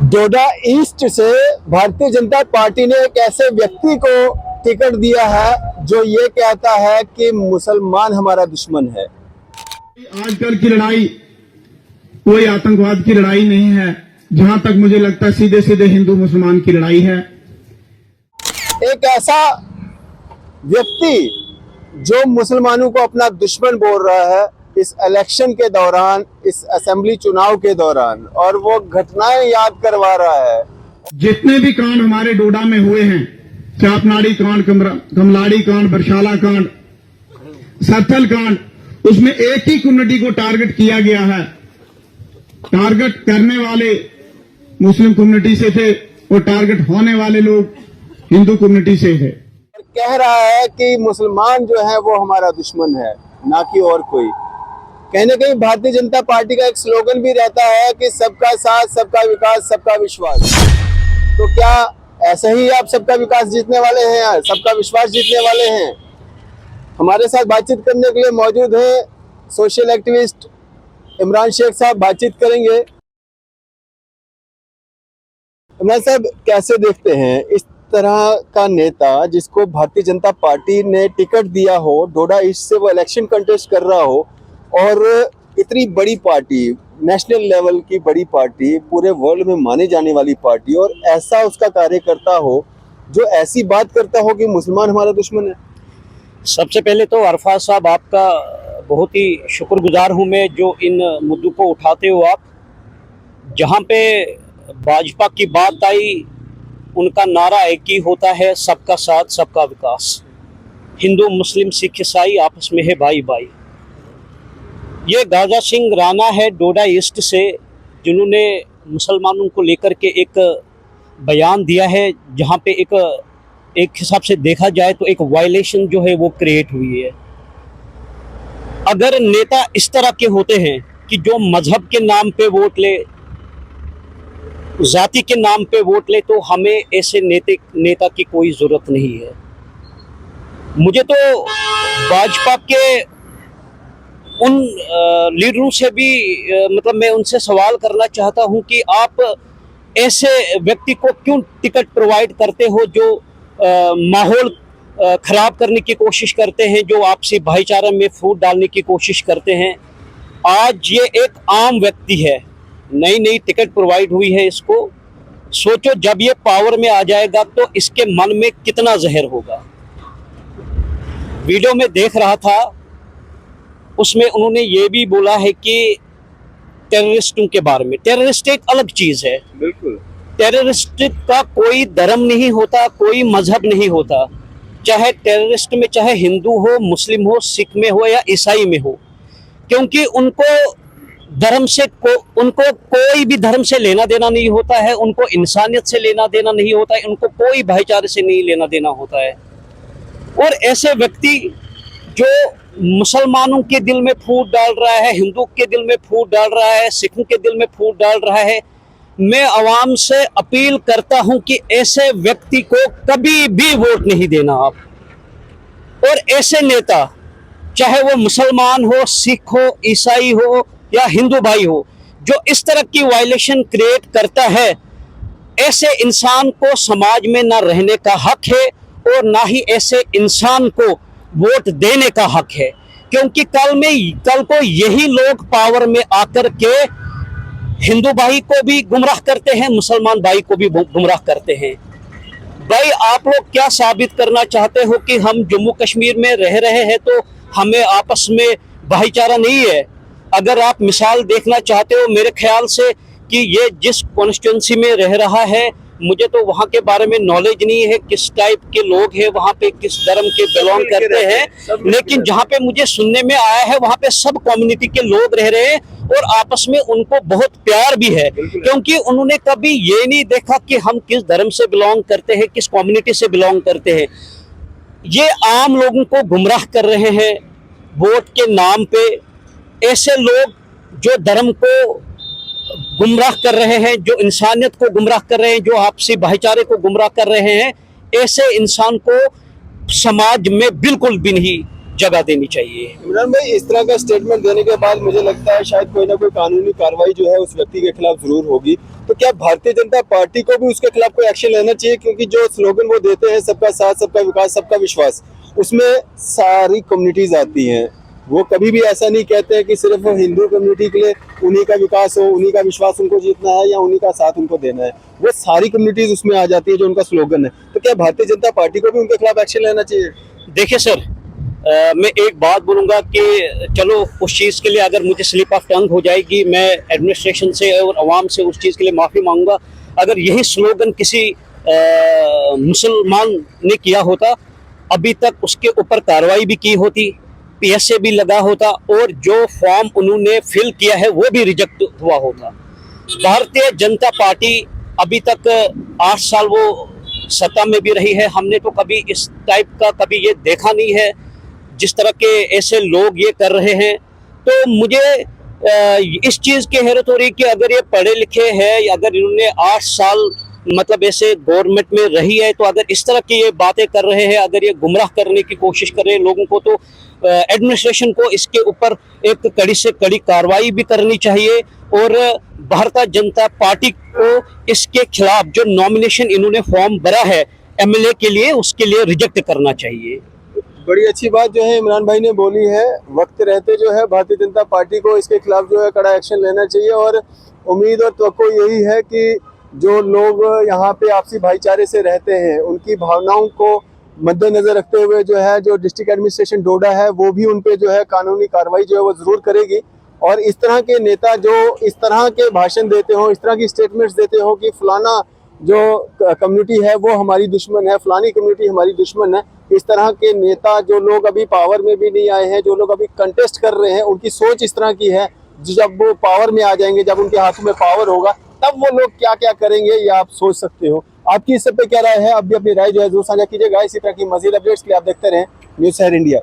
डोडा east से Bharatiya Janata party ने एक ऐसे व्यक्ति को टिकट दिया है जो ये कहता है कि मुसलमान हमारा दुश्मन है। आजकल की लड़ाई कोई आतंकवाद की लड़ाई नहीं है, जहां तक मुझे लगता है सीधे सीधे हिंदू मुसलमान की लड़ाई है। एक ऐसा व्यक्ति जो मुसलमानों को अपना दुश्मन बोल रहा है इस इलेक्शन के दौरान, इस असेंबली चुनाव के दौरान, और वो घटनाएं याद करवा रहा है। जितने भी कांड हमारे डोडा में हुए हैं, चापनाड़ी कांड, कमलाड़ी कांड, बरशाला कांड, सत्थल कांड, उसमें एक ही कम्युनिटी को टारगेट किया गया है। टारगेट करने वाले मुस्लिम कम्युनिटी से थे और टारगेट होने वाले लोग हिंदू कम्युनिटी से थे। कह रहा है कि मुसलमान जो है वो हमारा दुश्मन है, ना कि और कोई। कहीं ना कहीं भारतीय जनता पार्टी का एक स्लोगन भी रहता है कि सबका साथ, सबका विकास, सबका विश्वास। तो क्या ऐसा ही आप सबका विकास जीतने वाले हैं, सबका विश्वास जीतने वाले हैं? हमारे साथ बातचीत करने के लिए मौजूद हैं सोशल एक्टिविस्ट इमरान शेख साहब। बातचीत करेंगे। इमरान साहब, कैसे देखते हैं इस तरह का नेता जिसको भारतीय जनता पार्टी ने टिकट दिया हो, डोडा ईस्ट से वो इलेक्शन कंटेस्ट कर रहा हो, और इतनी बड़ी पार्टी, नेशनल लेवल की बड़ी पार्टी, पूरे वर्ल्ड में माने जाने वाली पार्टी, और ऐसा उसका कार्यकर्ता हो जो ऐसी बात करता हो कि मुसलमान हमारा दुश्मन है? सबसे पहले तो अरफात साहब, आपका बहुत ही शुक्रगुजार हूं मैं जो इन मुद्दों को उठाते हो आप। जहां पे भाजपा की बात आई, उनका नारा एक ही होता है, सबका साथ, सबका विकास। हिंदू, मुस्लिम, सिख, ईसाई आपस में है भाई भाई। ये गाजा सिंह राणा है डोडा ईस्ट से, जिन्होंने मुसलमानों को लेकर के एक बयान दिया है, जहां पे एक हिसाब से देखा जाए तो एक वायलेशन जो है वो क्रिएट हुई है। अगर नेता इस तरह के होते हैं कि जो मजहब के नाम पे वोट ले, जाति के नाम पे वोट ले, तो हमें ऐसे नेता की कोई जरूरत नहीं है। मुझे तो भाजपा के उन लीडरों से भी मतलब मैं उनसे सवाल करना चाहता हूं कि आप ऐसे व्यक्ति को क्यों टिकट प्रोवाइड करते हो जो माहौल खराब करने की कोशिश करते हैं, जो आपसी भाईचारा में फूट डालने की कोशिश करते हैं। आज ये एक आम व्यक्ति है, नई टिकट प्रोवाइड हुई है इसको। सोचो जब ये पावर में आ जाएगा तो इसके मन में कितना जहर होगा। वीडियो में देख रहा था, उसमें उन्होंने ये भी बोला है कि टेररिस्टों के बारे में। टेररिस्ट एक अलग चीज है। बिल्कुल। टेररिस्ट का कोई धर्म नहीं होता, कोई मजहब नहीं होता। चाहे टेररिस्ट में चाहे हिंदू हो, मुस्लिम हो, सिख में हो या ईसाई में हो, क्योंकि उनको उनको कोई भी धर्म से लेना देना नहीं होता है, उनको इंसानियत से लेना देना नहीं होता है, उनको कोई भाईचारे से नहीं लेना देना होता है। और ऐसे व्यक्ति जो मुसलमानों के दिल में फूट डाल रहा है, हिंदू के दिल में फूट डाल रहा है, सिखों के दिल में फूट डाल रहा है, मैं आवाम से अपील करता हूं कि ऐसे व्यक्ति को कभी भी वोट नहीं देना आप। और ऐसे नेता, चाहे वो मुसलमान हो, सिख हो, ईसाई हो या हिंदू भाई हो, जो इस तरह की वायलेशन क्रिएट करता है, ऐसे इंसान को समाज में ना रहने का हक है और ना ही ऐसे इंसान को वोट देने का हक है। क्योंकि कल को यही लोग पावर में आकर के हिंदू भाई को भी गुमराह करते हैं, मुसलमान भाई को भी गुमराह करते हैं। भाई, आप लोग क्या साबित करना चाहते हो कि हम जम्मू कश्मीर में रह रहे हैं तो हमें आपस में भाईचारा नहीं है? अगर आप मिसाल देखना चाहते हो, मेरे ख्याल से कि ये जिस कॉन्स्टिट्यूंसी में रह रहा है, मुझे तो वहाँ के बारे में नॉलेज नहीं है, किस टाइप के लोग हैं वहाँ पे, किस धर्म के बिलोंग करते हैं, लेकिन जहाँ पे मुझे सुनने में आया है वहाँ पे सब कम्युनिटी के लोग रह रहे हैं और आपस में उनको बहुत प्यार भी है। क्योंकि उन्होंने कभी ये नहीं देखा कि हम किस धर्म से बिलोंग करते हैं, किस कम्युनिटी से बिलोंग करते हैं। ये आम लोगों को गुमराह कर रहे हैं वोट के नाम पे। ऐसे लोग जो धर्म को गुमराह कर रहे हैं, जो इंसानियत को गुमराह कर रहे हैं, जो आपसी भाईचारे को गुमराह कर रहे हैं, ऐसे इंसान को समाज में बिल्कुल भी नहीं जगह देनी चाहिए। इमरान भाई, इस तरह का स्टेटमेंट देने के बाद मुझे लगता है शायद कोई ना कोई कानूनी कार्रवाई जो है उस व्यक्ति के खिलाफ जरूर होगी। तो क्या भारतीय जनता पार्टी को भी उसके खिलाफ कोई एक्शन लेना चाहिए? क्योंकि जो स्लोगन वो देते हैं, सबका साथ, सबका विकास, सबका विश्वास, उसमें सारी कम्युनिटीज आती हैं। वो कभी भी ऐसा नहीं कहते हैं कि सिर्फ हिंदू कम्युनिटी के लिए उन्हीं का विकास हो, उन्हीं का विश्वास उनको जीतना है या उन्हीं का साथ उनको देना है। वो सारी कम्युनिटीज उसमें आ जाती है जो उनका स्लोगन है। तो क्या भारतीय जनता पार्टी को भी उनके खिलाफ एक्शन लेना चाहिए? देखिए सर, मैं एक बात बोलूँगा कि चलो उस चीज़ के लिए अगर मुझे स्लिप ऑफ टंग हो जाएगी, मैं एडमिनिस्ट्रेशन से और आवाम से उस चीज़ के लिए माफ़ी मांगूंगा। अगर यही स्लोगन किसी मुसलमान ने किया होता, अभी तक उसके ऊपर कार्रवाई भी की होती, PSA भी लगा होता और जो फॉर्म उन्होंने फिल किया है वो भी रिजेक्ट हुआ होता। भारतीय जनता पार्टी अभी तक 8 साल वो सत्ता में भी रही है। हमने तो कभी इस टाइप का कभी ये देखा नहीं है, जिस तरह के ऐसे लोग ये कर रहे हैं। तो मुझे इस चीज़ की हैरत हो रही कि अगर ये पढ़े लिखे हैं, अगर इन्होंने 8 साल मतलब ऐसे गवर्नमेंट में रही है, तो अगर इस तरह की ये बातें कर रहे हैं, अगर ये गुमराह करने की कोशिश कर रहे हैं लोगों को, तो एडमिनिस्ट्रेशन को इसके ऊपर एक कड़ी से कड़ी कार्रवाई भी करनी चाहिए और भारतीय जनता पार्टी को इसके खिलाफ जो नॉमिनेशन इन्होंने फॉर्म भरा है MLA के लिए, उसके लिए रिजेक्ट करना चाहिए। बड़ी अच्छी बात जो है इमरान भाई ने बोली है। वक्त रहते जो है भारतीय जनता पार्टी को इसके खिलाफ जो है कड़ा एक्शन लेना चाहिए और उम्मीद और तवक्को यही है कि जो लोग यहाँ पे आपसी भाईचारे से रहते हैं, उनकी भावनाओं को मद्देनजर रखते हुए जो है जो डिस्ट्रिक्ट एडमिनिस्ट्रेशन डोडा है वो भी उन पे जो है कानूनी कार्रवाई जो है वो जरूर करेगी। और इस तरह के नेता जो इस तरह के भाषण देते हो, इस तरह की स्टेटमेंट्स देते हो कि फलाना जो कम्युनिटी है वो हमारी दुश्मन है, फलानी कम्युनिटी हमारी दुश्मन है, इस तरह के नेता जो लोग अभी पावर में भी नहीं आए हैं, जो लोग अभी कंटेस्ट कर रहे हैं, उनकी सोच इस तरह की है। जब वो पावर में आ जाएंगे, जब उनके हाथों में पावर होगा, तब वो लोग क्या क्या करेंगे ये आप सोच सकते हो। आपकी इस सब पे क्या राय है? आप भी अपनी राय जो है जरूर साझा कीजिएगा। इसी तरह की मजीद अपडेट्स के लिए आप देखते रहें न्यूज़ शहर इंडिया।